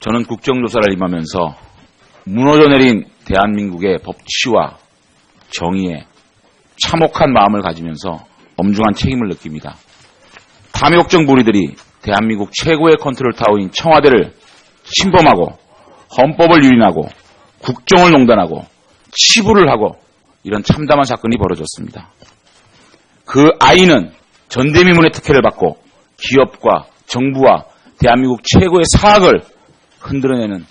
저는 국정조사를 임하면서 무너져 내린 대한민국의 법치와 정의에 참혹한 마음을 가지면서 엄중한 책임을 느낍니다. 탐욕적 무리들이 대한민국 최고의 컨트롤 타워인 청와대를 침범하고 헌법을 유린하고 국정을 농단하고 치부를 하고 이런 참담한 사건이 벌어졌습니다. 그 아이는 전대미문의 특혜를 받고 기업과 정부와 대한민국 최고의 사학을 흔들어내는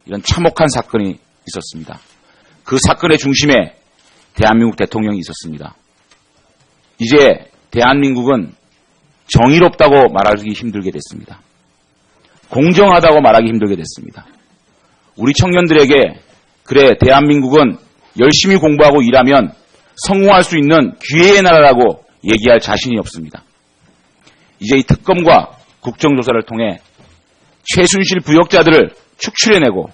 이런 참혹한 사건이 있었습니다. 그 사건의 중심에 대한민국 대통령이 있었습니다. 이제 대한민국은 정의롭다고 말하기 힘들게 됐습니다. 공정하다고 말하기 힘들게 됐습니다. 우리 청년들에게 그래 대한민국은 열심히 공부하고 일하면 성공할 수 있는 기회의 나라라고 얘기할 자신이 없습니다. 이제 이 특검과 국정조사를 통해 최순실 부역자들을 축출해내고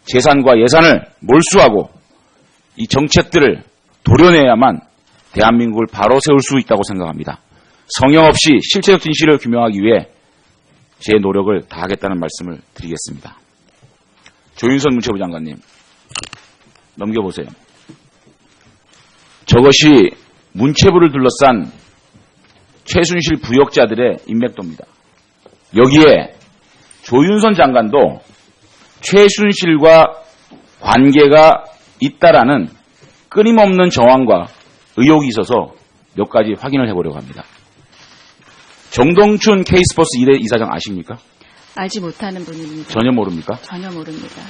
재산과 예산을 몰수하고 이 정책들을 도려내야만 대한민국을 바로 세울 수 있다고 생각합니다. 성형 없이 실체적 진실을 규명하기 위해 제 노력을 다하겠다는 말씀을 드리겠습니다. 조윤선 문체부 장관님, 넘겨보세요. 저것이 문체부를 둘러싼 최순실 부역자들의 인맥도입니다. 여기에 조윤선 장관도 최순실과 관계가 있다라는 끊임없는 정황과 의혹이 있어서 몇 가지 확인을 해보려고 합니다. 정동춘 K스포츠 2대 이사장 아십니까? 알지 못하는 분입니다. 전혀 모릅니까? 전혀 모릅니다.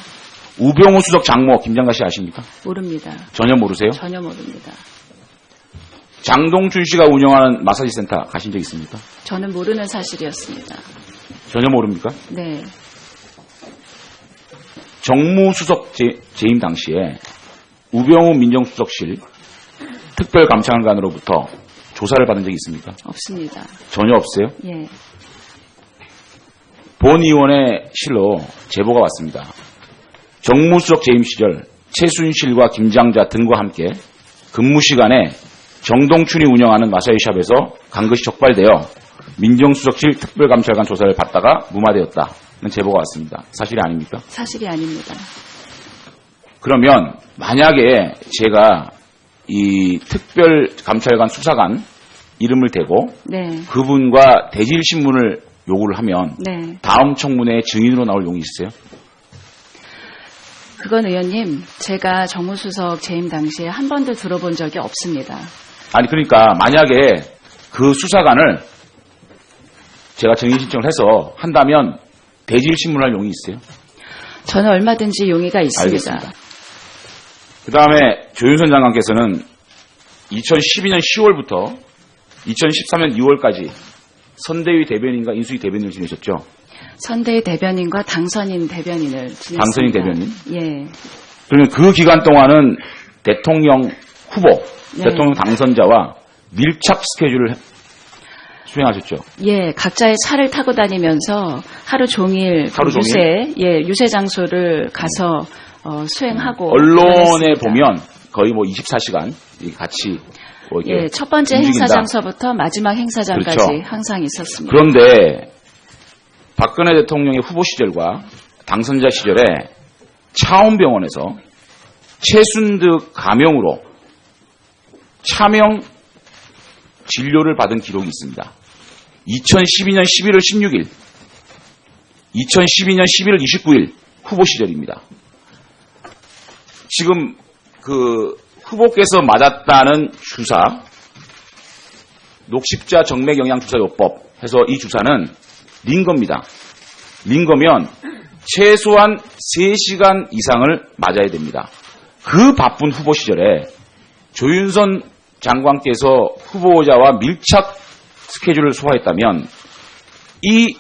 우병우 수석 장모 김장가 씨 아십니까? 모릅니다. 전혀 모르세요? 전혀 모릅니다. 장동춘 씨가 운영하는 마사지 센터 가신 적 있습니까? 저는 모르는 사실이었습니다. 전혀 모릅니까? 네. 정무수석 재임 당시에 우병우 민정수석실 특별감찰관으로부터 조사를 받은 적이 있습니까? 없습니다. 전혀 없어요? 예. 본 의원의 실로 제보가 왔습니다. 정무수석 재임 시절 최순실과 김장자 등과 함께 근무 시간에 정동춘이 운영하는 마사지샵에서 간 것이 적발되어 민정수석실 특별감찰관 조사를 받다가 무마되었다는 제보가 왔습니다. 사실이 아닙니까? 사실이 아닙니다. 그러면 만약에 제가 이 특별감찰관 수사관 이름을 대고 네. 그분과 대질신문을 요구를 하면 네. 다음 청문회에 증인으로 나올 용이 있어요? 그건 의원님, 제가 정무수석 재임 당시에 한 번도 들어본 적이 없습니다. 아니 그러니까 만약에 그 수사관을 제가 증인 신청을 해서 한다면 대질신문할 용이 있어요? 저는 얼마든지 용의가 있습니다. 알겠습니다. 그 다음에 조윤선 장관께서는 2012년 10월부터 2013년 2월까지 선대위 대변인과 인수위 대변인을 지내셨죠? 선대위 대변인과 당선인 대변인을 지냈습니다. 당선인 대변인? 예. 그러면 그 기간 동안은 대통령 후보, 네. 대통령 당선자와 밀착 스케줄을 수행하셨죠? 예, 각자의 차를 타고 다니면서 하루 종일 유세 장소를 가서 수행하고 언론에 보면 거의 뭐 24시간 같이 뭐 이렇게 예, 첫 번째 움직인다. 행사 장소부터 마지막 행사장까지 그렇죠. 항상 있었습니다. 그런데 박근혜 대통령의 후보 시절과 당선자 시절에 차원병원에서 최순득 감염으로 차명 진료를 받은 기록이 있습니다. 2012년 11월 16일, 2012년 11월 29일 후보 시절입니다. 지금 그 후보께서 맞았다는 주사, 녹십자 정맥영양주사요법 해서 이 주사는 린 겁니다. 린 거면 최소한 3시간 이상을 맞아야 됩니다. 그 바쁜 후보 시절에 조윤선 장관께서 후보자와 밀착 스케줄을 소화했다면 이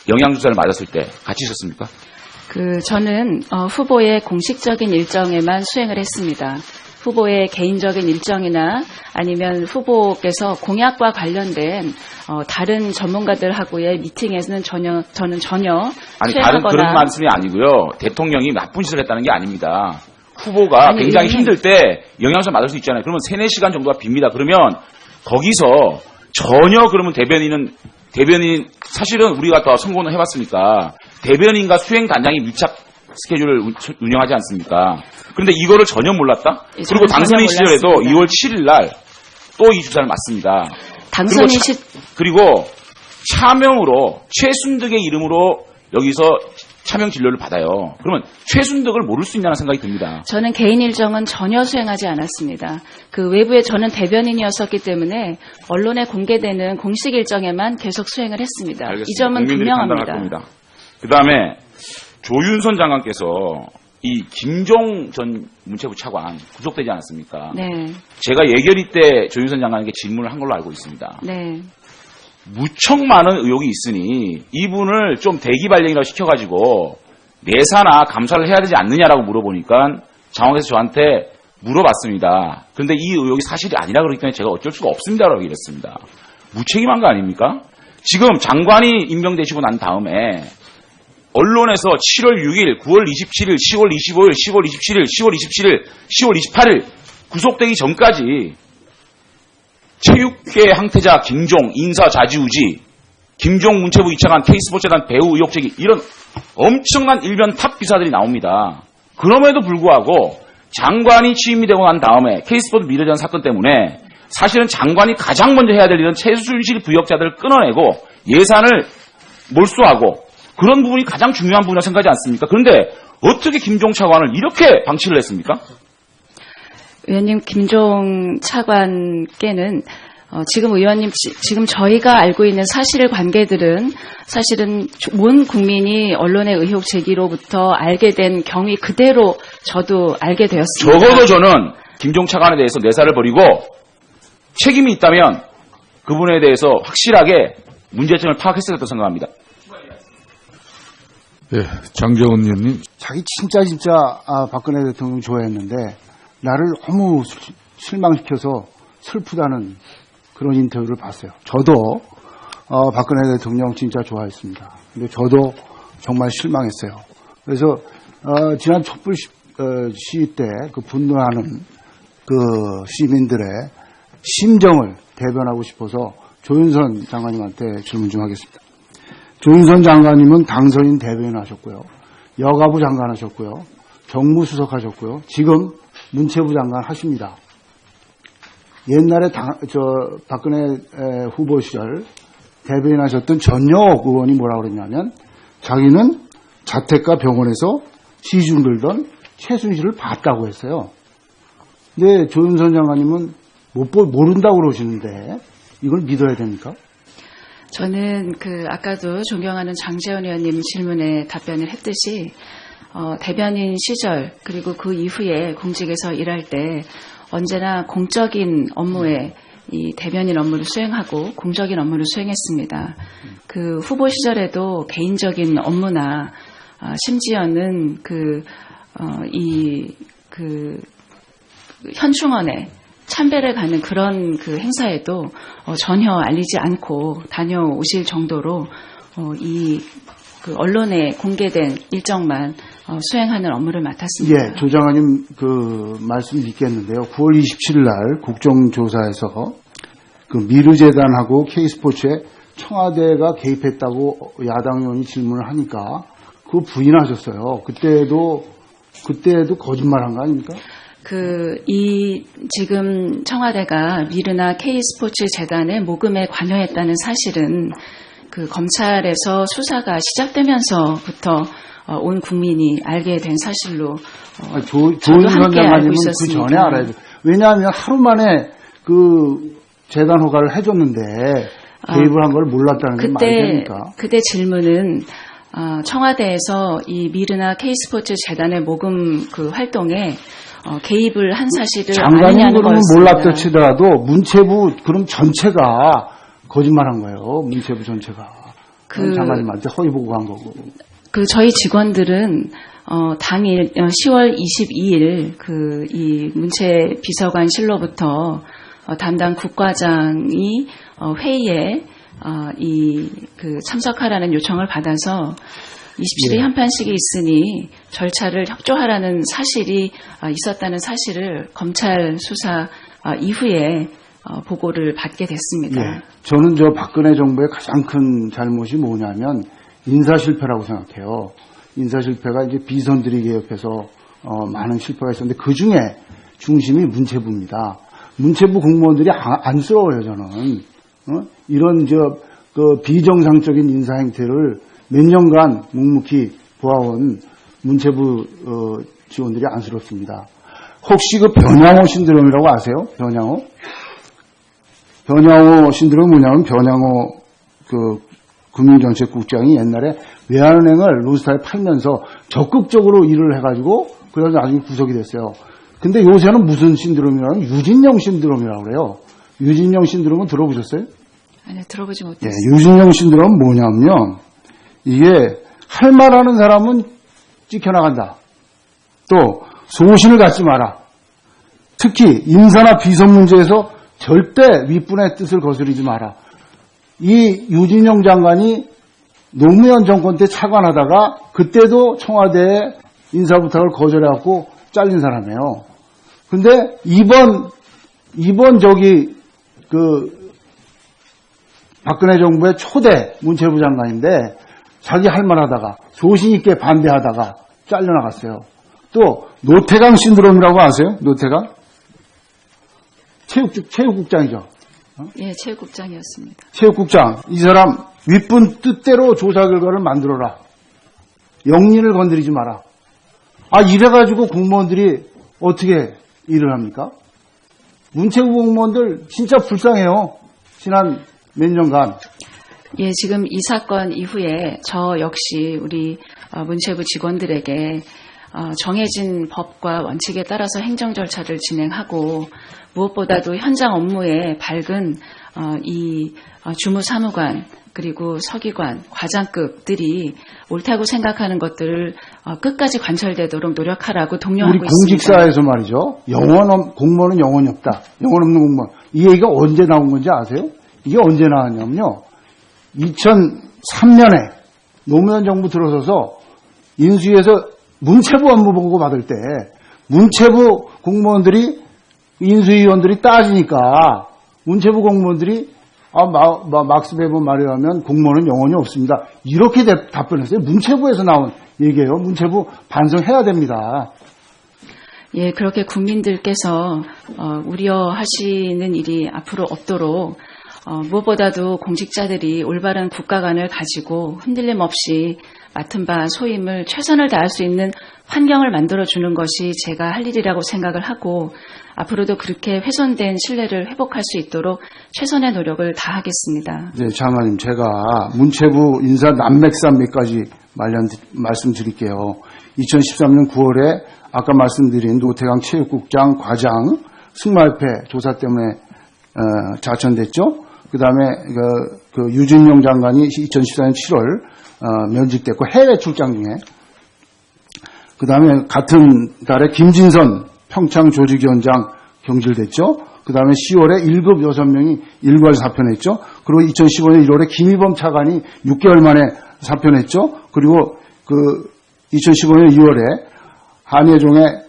영양주사를 맞았을 때 같이 있었습니까? 저는 후보의 공식적인 일정에만 수행을 했습니다. 후보의 개인적인 일정이나 아니면 후보께서 공약과 관련된 다른 전문가들하고의 미팅에서는 저는 전혀 아니 수행하거나 다른 그런 말씀이 아니고요. 대통령이 나쁜 짓을 했다는 게 아닙니다. 후보가 굉장히 힘들 때 영양소 맞을 수 있잖아요. 그러면 3-4시간 정도가 빕니다. 그러면 거기서 전혀 그러면 대변인 사실은 우리가 더 선거는 해봤으니까 대변인과 수행단장이 밀착 스케줄을 운영하지 않습니까? 그런데 이거를 전혀 몰랐다? 그리고 당선인 시절에도 2월 7일 날 또 이 주사를 맞습니다. 그리고 차명으로 최순득의 이름으로 여기서 차명 진료를 받아요. 그러면 최순득을 모를 수 있냐는 생각이 듭니다. 저는 개인 일정은 전혀 수행하지 않았습니다. 그 외부에 저는 대변인이었었기 때문에 언론에 공개되는 공식 일정에만 계속 수행을 했습니다. 알겠습니다. 이 점은 분명합니다. 그다음에 조윤선 장관께서 이 김종 전 문체부 차관 구속되지 않았습니까? 네. 제가 예결위 때 조윤선 장관에게 질문을 한 걸로 알고 있습니다. 네. 무척 많은 의혹이 있으니 이분을 좀 대기 발령이라고 시켜가지고 내사나 감사를 해야 되지 않느냐라고 물어보니까 장관께서 저한테 물어봤습니다. 그런데 이 의혹이 사실이 아니라 그러기 때문에 제가 어쩔 수가 없습니다라고 얘기했습니다. 무책임한 거 아닙니까? 지금 장관이 임명되시고 난 다음에 언론에서 7월 6일, 9월 27일, 10월 25일, 10월 27일, 10월 27일, 10월 28일 구속되기 전까지 체육계 항태자 김종 인사 자지우지, 김종 문체부 2차관 K스포츠재단 배우 의혹 제기 이런 엄청난 일변 탑 기사들이 나옵니다. 그럼에도 불구하고 장관이 취임이 되고 난 다음에 K스포츠 미래전 사건 때문에 사실은 장관이 가장 먼저 해야 될 일은 최순실 부역자들을 끊어내고 예산을 몰수하고 그런 부분이 가장 중요한 부분이라고 생각하지 않습니까? 그런데 어떻게 김종 차관을 이렇게 방치를 했습니까? 의원님, 김종 차관께는 지금 의원님, 지금 저희가 알고 있는 사실 관계들은 사실은 온 국민이 언론의 의혹 제기로부터 알게 된 경위 그대로 저도 알게 되었습니다. 적어도 저는 김종 차관에 대해서 내사를 버리고 책임이 있다면 그분에 대해서 확실하게 문제점을 파악했을 거라고 생각합니다. 예, 장재원 의원님. 자기 진짜 박근혜 대통령 좋아했는데 나를 너무 실망시켜서 슬프다는 그런 인터뷰를 봤어요. 저도 박근혜 대통령 진짜 좋아했습니다. 근데 저도 정말 실망했어요. 그래서 지난 촛불 시위 때 그 분노하는 그 시민들의 심정을 대변하고 싶어서 조윤선 장관님한테 질문 좀 하겠습니다. 조윤선 장관님은 당선인 대변인 하셨고요. 여가부 장관 하셨고요. 정무수석 하셨고요. 지금 문체부 장관 하십니다. 옛날에 박근혜 후보 시절 대변인 하셨던 전영옥 의원이 뭐라고 그랬냐면 자기는 자택과 병원에서 시중 들던 최순실을 봤다고 했어요. 근데 조윤선 장관님은 모른다고 그러시는데 이걸 믿어야 됩니까? 저는 아까도 존경하는 장재원 의원님 질문에 답변을 했듯이 대변인 시절 그리고 그 이후에 공직에서 일할 때 언제나 공적인 업무에 이 대변인 업무를 수행하고 공적인 업무를 수행했습니다. 그 후보 시절에도 개인적인 업무나 심지어는 현충원에 참배를 가는 그런 그 행사에도 전혀 알리지 않고 다녀오실 정도로 그 언론에 공개된 일정만 수행하는 업무를 맡았습니다. 예, 조 장관님 그 말씀 믿겠는데요. 9월 27일 날 국정조사에서 그 미르재단하고 K스포츠에 청와대가 개입했다고 야당 의원이 질문을 하니까 그거 부인하셨어요. 그때도 거짓말한 거 아닙니까? 지금 청와대가 미르나 K스포츠 재단의 모금에 관여했다는 사실은 그 검찰에서 수사가 시작되면서부터 온 국민이 알게 된 사실로 저도 함께 알고 있었습니다. 그 전에 알아야 돼요. 왜냐하면 하루 만에 그 재단 허가를 해줬는데 개입을 한 걸 몰랐다는 게 말이 됩니까? 그때 질문은 청와대에서 이 미르나 K스포츠 재단의 모금 그 활동에 개입을 한 사실을 장관님 아느냐는 그러면 거였습니다. 몰랐다 치더라도 문체부 그럼 전체가 거짓말한 거예요. 문체부 전체가. 장관님한테 허위 보고한 거고. 저희 직원들은 당일 10월 22일 이 문체 비서관실로부터 담당 국과장이 회의에 참석하라는 요청을 받아서 27일 한판식이 있으니 절차를 협조하라는 사실이 있었다는 사실을 검찰 수사 이후에 보고를 받게 됐습니다. 예. 저는 박근혜 정부의 가장 큰 잘못이 뭐냐면 인사 실패라고 생각해요. 인사 실패가 이제 비선들이 개혁해서 많은 실패가 있었는데 그 중에 중심이 문체부입니다. 문체부 공무원들이 안쓰러워요, 저는. 이런 그 비정상적인 인사 행태를 몇 년간 묵묵히 보아온 문체부 직원들이 안쓰럽습니다. 혹시 그 변양호 신드롬이라고 아세요? 변양호 신드롬이 뭐냐면 변양호 그 금융정책국장이 옛날에 외환은행을 로스타에 팔면서 적극적으로 일을 해가지고 그래서 나중에 구속이 됐어요. 근데 요새는 무슨 신드롬이라면 유진영 신드롬이라고 그래요. 유진영 신드롬은 들어보셨어요? 아니요, 들어보지 못했어요. 네, 유진영 신드롬은 뭐냐면요. 이게 할 말하는 사람은 찍혀나간다. 또 소신을 갖지 마라. 특히 인사나 비선 문제에서 절대 윗분의 뜻을 거스르지 마라. 이 유진영 장관이 노무현 정권 때 차관하다가 그때도 청와대에 인사 부탁을 거절해갖고 잘린 사람이에요. 근데 이번 박근혜 정부의 초대 문체부 장관인데 자기 할 말하다가 소신 있게 반대하다가 잘려나갔어요. 또 노태강 신드롬이라고 아세요? 노태강? 체육국장이죠. 예, 체육국장이었습니다. 체육국장, 이 사람 윗분 뜻대로 조사 결과를 만들어라. 영리를 건드리지 마라. 이래가지고 공무원들이 어떻게 일을 합니까? 문체부 공무원들 진짜 불쌍해요. 지난 몇 년간. 예, 지금 이 사건 이후에 저 역시 우리 문체부 직원들에게 정해진 법과 원칙에 따라서 행정 절차를 진행하고 무엇보다도 현장 업무에 밝은 이 주무사무관 그리고 서기관, 과장급들이 옳다고 생각하는 것들을 끝까지 관철되도록 노력하라고 독려하고 우리 있습니다. 공직사에서 말이죠. 공무원은 영혼이 없다. 영혼 없는 공무원. 이 얘기가 언제 나온 건지 아세요? 이게 언제 나왔냐면요. 2003년에 노무현 정부 들어서서 인수위에서 문체부 업무 보고 받을 때 문체부 공무원들이 인수위원들이 따지니까 문체부 공무원들이 막스 베버 말에 의하면 공무원은 영혼이 없습니다. 이렇게 답변했어요. 문체부에서 나온 얘기예요. 문체부 반성해야 됩니다. 예, 그렇게 국민들께서 우려하시는 일이 앞으로 없도록 무엇보다도 공직자들이 올바른 국가관을 가지고 흔들림 없이 맡은 바 소임을 최선을 다할 수 있는 환경을 만들어주는 것이 제가 할 일이라고 생각을 하고 앞으로도 그렇게 훼손된 신뢰를 회복할 수 있도록 최선의 노력을 다하겠습니다. 네, 장관님, 제가 문체부 인사 난맥산 몇 가지 말씀드릴게요. 2013년 9월에 아까 말씀드린 노태강 체육국장 과장 승마협회 조사 때문에 자천됐죠. 그 다음에 그 유진영 장관이 2014년 7월 면직됐고 해외 출장 중에 그 다음에 같은 달에 김진선 평창 조직위원장 경질됐죠. 그 다음에 10월에 1급 6명이 일괄 사표냈죠. 그리고 2015년 1월에 김희범 차관이 6개월 만에 사표냈죠. 그리고 2015년 2월에 한예종의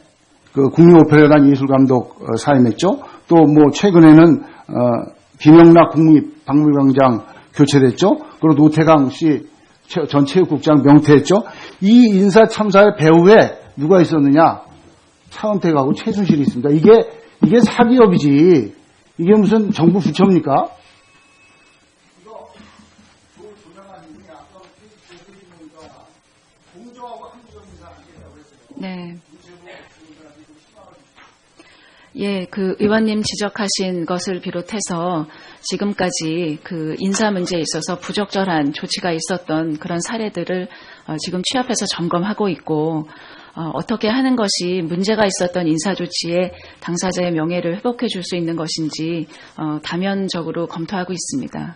국립오페라단 예술감독 사임했죠. 또 최근에는 김영락 국립박물관장 교체됐죠. 그리고 노태강 씨 전 체육국장 명퇴했죠. 이 인사 참사의 배후에 누가 있었느냐? 차은택하고 최순실이 있습니다. 이게 사기업이지. 이게 무슨 정부 부처입니까? 네. 예, 그 의원님 지적하신 것을 비롯해서 지금까지 그 인사 문제에 있어서 부적절한 조치가 있었던 그런 사례들을 지금 취합해서 점검하고 있고 어떻게 하는 것이 문제가 있었던 인사 조치에 당사자의 명예를 회복해 줄 수 있는 것인지 다면적으로 검토하고 있습니다.